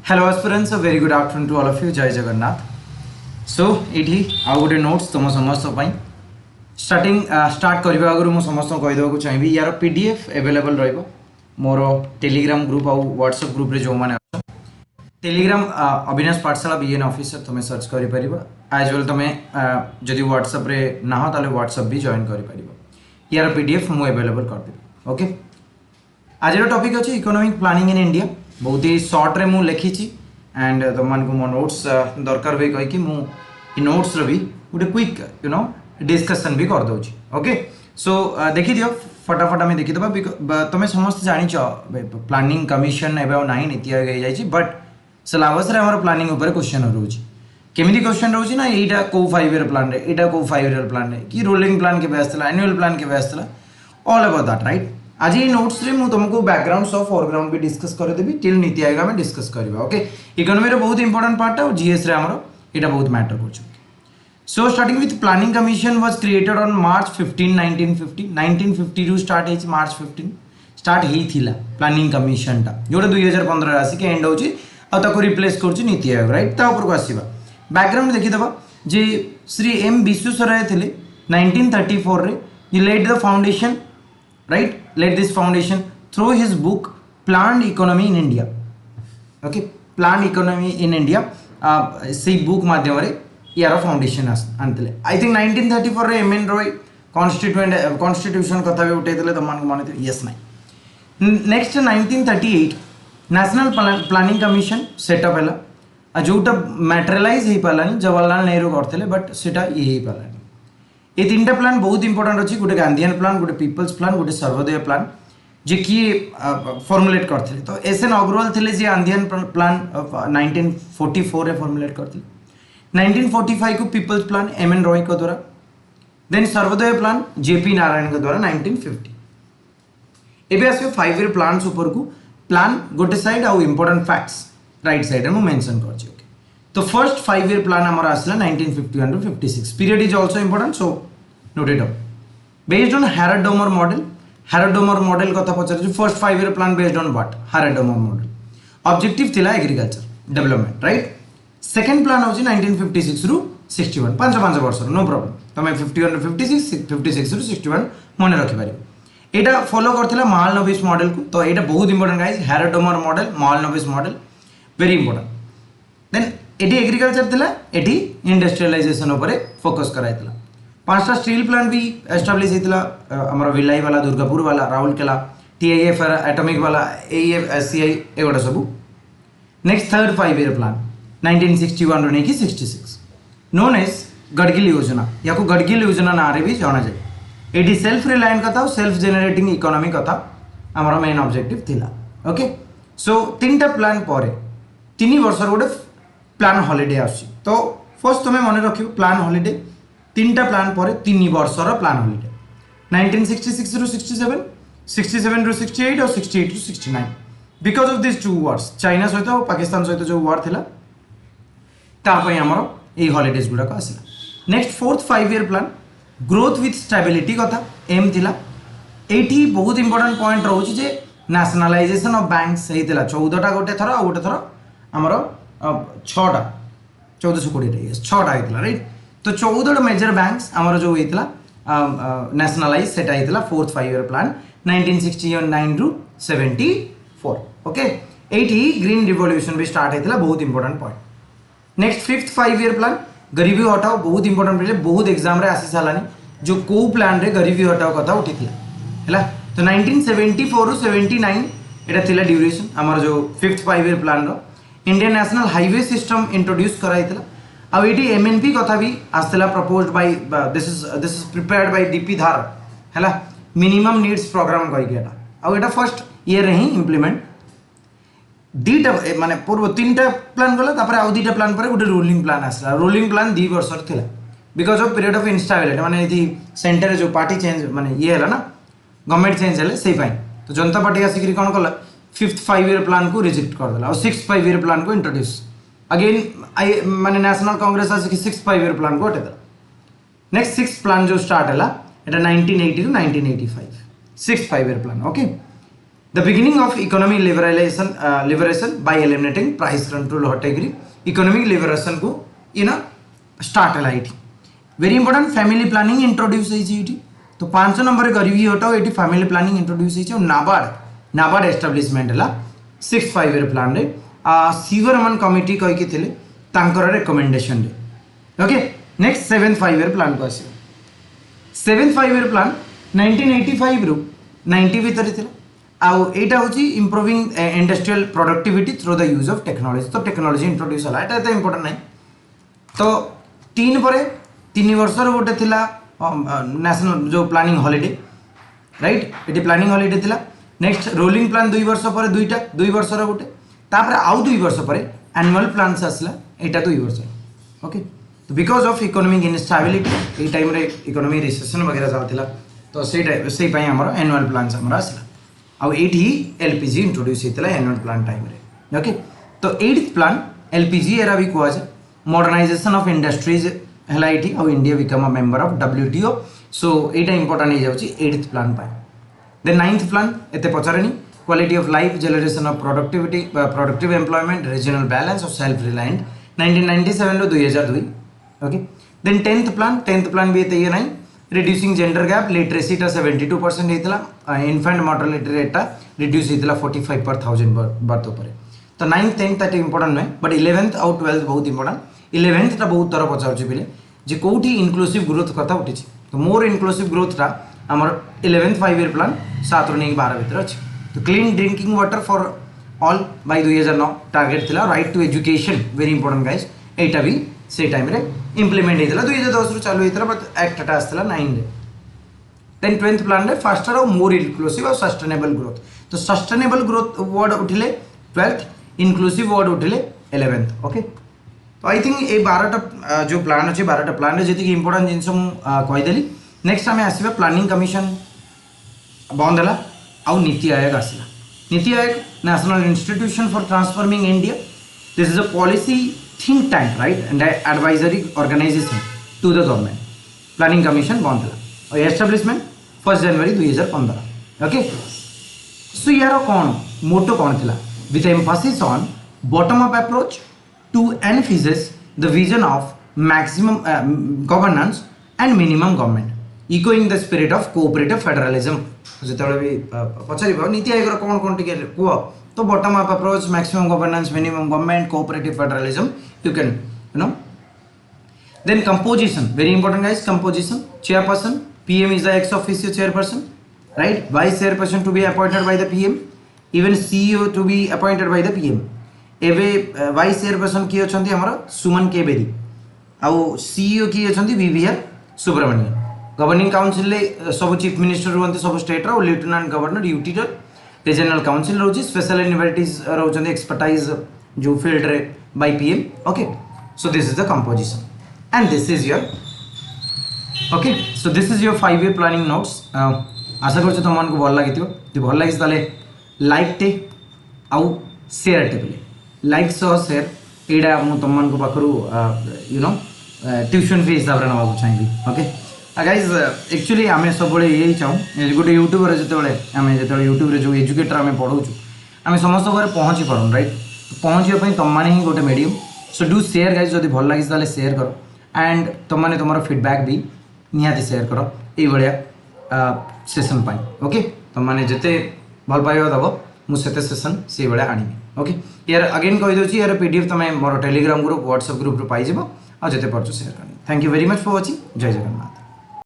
Hello aspirants, a very good afternoon to all of you. Jai Jagannath. So ଏଠି ଆଉ ଗୋଟେ notes ତୁମ ସମସ୍ତ ପାଇଁ ଷ୍ଟାର୍ଟ କରିବା ଆଗରୁ ମୁଁ ସମସ୍ତଙ୍କୁ କହିଦେବାକୁ ଚାହିଁବି ୟାର PDF ଆଭେଲେବଲ୍ ରହିବ ମୋର ଟେଲିଗ୍ରାମ ଗ୍ରୁପ ଆଉ ହ୍ୱାଟ୍ସଆପ୍ ଗ୍ରୁପରେ ଯେଉଁମାନେ ଅଛ टेलीग्राम अविनाश पाठशाला बीएन ऑफिसर तुम्हें सर्च कर एज वेल तुम्हें जदि व्हाट्सएप रे ना हो ताले व्हाट्सएप भी जॉइन कर यार पीडीएफ मु अवेलेबल कर देबी ओके। आज टॉपिक अच्छे इकोनॉमिक प्लानिंग इन इंडिया बहुत ही शॉर्ट रे मु लिखी एंड तुम को मो नोट्स दरकार हुए कहीकि मु नोट्स रो भी गोटे क्विक डिस्कशन भी कर दउची ओके। सो देखि दियो फटाफट आम देखीदबा तुम्हें समस्त जानिच प्लानिंग कमिशन एवं नाइन नीति आयोग हो जाइए बट सिलेबस रे हमर प्लानिंग ऊपर क्वेश्चन रोची केमिति क्वेश्चन रोची ना एटा को 5 ईयर प्लान रे एटा को 5 ईयर प्लान रे कि रोलिंग प्लान के बेसला एनुअल प्लान के बेसला ऑल अबाउट दैट राइट। आज ये नोट्स रे मु तुमको बैकग्राउंड सो फोरग्राउंड भी डिस्कस कर देबी टिल नीति आयोग में डिस्कस करबा ओके। इकोनॉमी रे बहुत इंपोर्टेंट पार्ट है जीएस रे हमर एटा बहुत मैटर करछ। So starting with planning commission was created on March 15 1950 रू स्टार्ट है मार्च 15 स्टार्ट ही थिला प्लानिंग कमिशन टा जोटा 2015 आसी के एंड होची और रिप्लेस कर नीति आयोग राइट ता ऊपर को आसीबा बैकग्राउंड देखिदबा जे श्री एम विश्वेश्वरैया थिले 1934 रे he laid the foundation right laid this foundation through his book planned economy in India okay. Planned economy in India से बुक माध्यम रे यार फाउंडेशन आनते आई थिंक 1934 रे एम एन रॉय कॉन्स्टिट्यूशन कथा भी उठेइतले तमन को माने यस नाही। Next 1938 national planning commission setup है जोटा मैटेरियलाइज हो पारानी जवाहरलाल नेहरू करते बट सेटा ये हो पारानी। ये तीन प्लान बहुत इंपोर्टेंट अच्छी गोटे गांधीयन प्लान गोटे पीपल्स प्लान गोटे सर्वोदय प्लान जे किए फॉर्मुलेट करते तो एस एन अग्रवाल थे जी गांधीयन प्लान 1944 रे फॉर्मुलेट करते 1945 को people's plan M N Roy के द्वारा then Sarvodaya plan JP Narayan के द्वारा 1950 एवं आस 5 ईयर प्लान ऊपर को प्लान गोटे साइड आउ इंपोर्टेंट फैक्ट्स राइट साइड में मेंशन करछि ओके। तो फर्स्ट 5 ईयर प्लान हमर आसला 1951 to 56 period is also important so note it down based on Harrod Domar model कथा पचार first 5 year plan based on what Harrod Domar model objective थिला agriculture development right. Second plan होछि 1956 रु 61 5 वर्ष no problem तमे 51 रु 56 रु 61 मने रखि पारिबो। एटा फॉलो करथिला महालनोबिस मॉडल को तो एटा बहुत important guys Harrod Domar model Mahalanobis model very important. Then एटी एग्रीकल्चर थिला एटी इंडस्ट्रियलाइजेशन ऊपर फोकस कराइतला। पांचटा स्टील प्लांट भी एस्टैब्लिश हेतिला हमर विलाई वाला दुर्गापुर वाला राउरकेला टीआईएफ एटॉमिक वाला एएफएससीआई एगोटा सब। नेक्स्ट थर्ड 5 ईयर प्लान 1961 रो नेकी 66 नोन एज गडगिल योजना याको गडगिल योजना ना रे भी जाना जाए। एटी सेल्फ रिलायंट कथा सेल्फ जेनेरेटिंग इकोनॉमी कथा आमर मेन ऑब्जेक्टिव थिला ओके। सो तीनटा प्लान पर 3 वर्ष गोटे प्लान हॉलिडे आसी तो फर्स्ट तुम्हें मन रखियो प्लान हॉलिडे तीनटा प्लान पर 3 वर्षर प्लान हॉलिडे 1966 रु 67 67 रु 68 और 68 रु 69 because of this 2 wars China सहित और पाकिस्तान सहित जो वार थिला तापई आमर ए हॉलिडेज गुडा आसला। Next fourth 5 year plan growth with stability कथा एम थिला एठी बहुत इंपोर्टेंट पॉइंट रोची जे नेशनलाइजेशन ऑफ बैंक्स हेतिला 14टा गोटे थर आ गोटे थर हमर 6टा 1420 6टा हेतिला राइट। तो 14 मेजर बैंक्स हमर जो हेतिला नेशनलाइज सेटा हेतिला फोर्थ 5 ईयर प्लान 1969 रु 74 ओके। एठी ग्रीन रिवॉल्यूशन भी स्टार्ट हेतिला बहुत important point. Next fifth 5 year plan गरीबी हटाओ बहुत इंपोर्टेंट पड़े बहुत एग्जाम रे आसी सालानी जो को प्लान रे गरीबी हटाओ कथा उठी थिला तो 1974 रु 79 एटा थिला ड्यूरेशन हमर जो फिफ्थ 5 ईयर प्लान रो Indian national highway system introduce कराइतला आ एटी एमएनपी कथा भी आस्तला proposed by this is prepared by DP Dhar हैला मिनिमम नीड्स प्रोग्राम कहि के एटा आ एटा फर्स्ट ईयर रे ही इंप्लीमेंट दीटा माने पूर्व 3टा प्लान गला तापर आउ 2टा प्लान पर गोटे रोलिंग प्लान आसला रोलिंग प्लान 2 वर्ष थिला because of period of instability माने एथि सेंटर जो पार्टी चेंज माने ये हला ना गवर्नमेंट चेंज हले सेही पाई तो जनता पार्टी आसिकरी कोन कला फिफ्थ 5 ईयर प्लान को रिजेक्ट कर देला और सिक्स्थ 5 ईयर प्लान को इंट्रोड्यूस अगेन माने नेशनल कांग्रेस आसिक सिक्स्थ 5 ईयर प्लान को हटे देला। नेक्स्ट सिक्स्थ प्लान जो स्टार्ट हला एटा 1980 to 1985 sixth 5 year plan okay. The beginning of economic liberation by eliminating price control हटेगिरी इकोनॉमिक लिबरेशन को इना स्टार्ट है ये very important family planning introduce होती तो 5 नंबर गरीबी हटाओ ये फैमिली प्लानिंग इंट्रोड्यूस होती नाबार्ड एस्टाब्लिशमेंट है 6th 5 year प्लान रे सीवरमन कमिटी कहीकि थे तांकर रेकमेंडेशन रे okay next 7th 5 year plan को आसियो 7th 5 year प्लान 1985 रु 90 भीतर थिला आउ एटा होची improving industrial productivity through the use of technology तो टेक्नोलॉजी इंट्रोड्यूस हला एटा तो इंपोर्टेंट नहीं तो 3 पर 3 वर्ष गोटे थिला नेशनल जो प्लानिंग हॉलिडे राइट ये प्लानिंग हॉलिडे थिला नेक्स्ट रोलिंग प्लान 2 वर्ष पर 2 वर्ष गोटे तापर आउ 2 वर्ष पर एनुअल प्लान आसला एटा 2 वर्ष ओके तो बिकॉज ऑफ इकोनॉमिक इनस्टेबिलिटी ये टाइम रे इकोनॉमी रिसेशन वगैरह चलता तो से हमर एनुअल प्लान हमर आसला आउ एठी एलपीजी इंट्रोड्यूस होता एनुअल प्लान टाइम रे ओके तो 8th प्लान एलपीजी एरा भी कहुए मॉडर्नाइजेशन ऑफ इंडस्ट्रीज है ये आउ India become a member of WTO सो यहाँ इंपोर्टेंट हो जाऊँगी 8th plan then 9th plan एत पचारे quality of life generation of productivity productive employment regional balance और सेल्फ रिलायंट 1997 ରୁ 2002 ओके देन 10th प्लान भी ये ना रिड्यूसिंग जेंडर गैप लिटरेसी 72% होता इनफेंट मॉर्टालिटी रेटा रिड्यूस होता 45 per 1000 बर्थ पर तो 9th 10th तक इंपोर्टेंट नुहे बट 11th और 12th बहुत इंपोर्टेंट 11th टा बहुत थर पचार पिले जे कौटी इनक्लूसिव ग्रोथ कथा उठी तो मोर इनक्लूसिव ग्रोथ टा आमर 11th 5 year प्लान 7 ରୁ 12 भीतर अच्छे तो clean drinking water for all by 2009 target थिला right to education very important guys एटा भी से टाइम रे इंप्लीमेंट होता 2010 ରୁ चालू होता बट एक्ट आसला 9 रे देन 12th प्लान रे फास्टर और मोर इनक्लूसिव और सस्टेनेबल ग्रोथ तो सस्टेनेबल ग्रोथ वर्ड उठिले 12th इनक्लूसिव वर्ड उठिले 11th ओके तो आई थिंक ये 12टा जो प्लान अच्छे 12टा प्लान जी इंपोर्टेंट जिनस मुझेदेली नेक्स्ट आम आसवा प्लानिंग कमिशन बंद है आउ नीति आयोग आसला NITI Aayog national institution for transforming India this is a policy think tank right and advisory organisation to the government planning commission बंद है और एस्टाब्लिशमेंट 1 जनवरी 2015 ओके सो यार कौन मोटो कौन थिला with emphasis on bottom-up approach to envisage the vision of maximum governance and minimum government, echoing the spirit of cooperative federalism. जो भी पचार नीति आयोग कौन कौन टी कह तो bottom up approach maximum governance minimum government cooperative federalism you can you know then composition very important guys composition chairperson PM is the ex officio chairperson right vice chairperson to be appointed by the PM even CEO to be appointed by the PM एवे vice chairperson किए अच्छा हमारा सुमन के बेदी आउ CEO किए अच्छा VVR Subrahmanyam governing council सब chief minister रुहंती सब स्टेट रो lieutenant governor UT regional council रोची स्पेशल यूनिवर्सिटीज रोचंदी एक्सपर्टाइज जो फील्ड रे बाय PM okay so this is the composition and this is your okay so this is your 5 year planning notes आशा कर तुम को भल लगी जो भल लगी ताले लाइक टे आउ शेयर टे बोले लाइक सह शेयर यहाँ मुझे तुम को पाखु यू नो ट्यूशन फी हिसाब से ना चाहिए ओके गाइज एक्चुअली आम सब यही चाहूँ गोटे यूट्यूबर जो यूट्यूब जो एजुकेटर आम पढ़ाऊँ आम समस्त घर पहुँची पारूँ राइट पहुँचापी तुम मैंने ही गोटे medium so do share guys जब भल लगी ताले शेयर कर एंड तुमने तुम फीडबैक भी निहाती शेयर कर ये सेसन ओके तुमने जिते भल पाइबा दब मुझे सेसन से भाया आनी ओके यार अगेन कहीदे यार PDF तुम मोर टेलीग्राम ग्रुप व्हाट्सएप ग्रुप पाइज और जिते पार्छ शेयर करनी thank you very much for watching जय जगन्नाथ।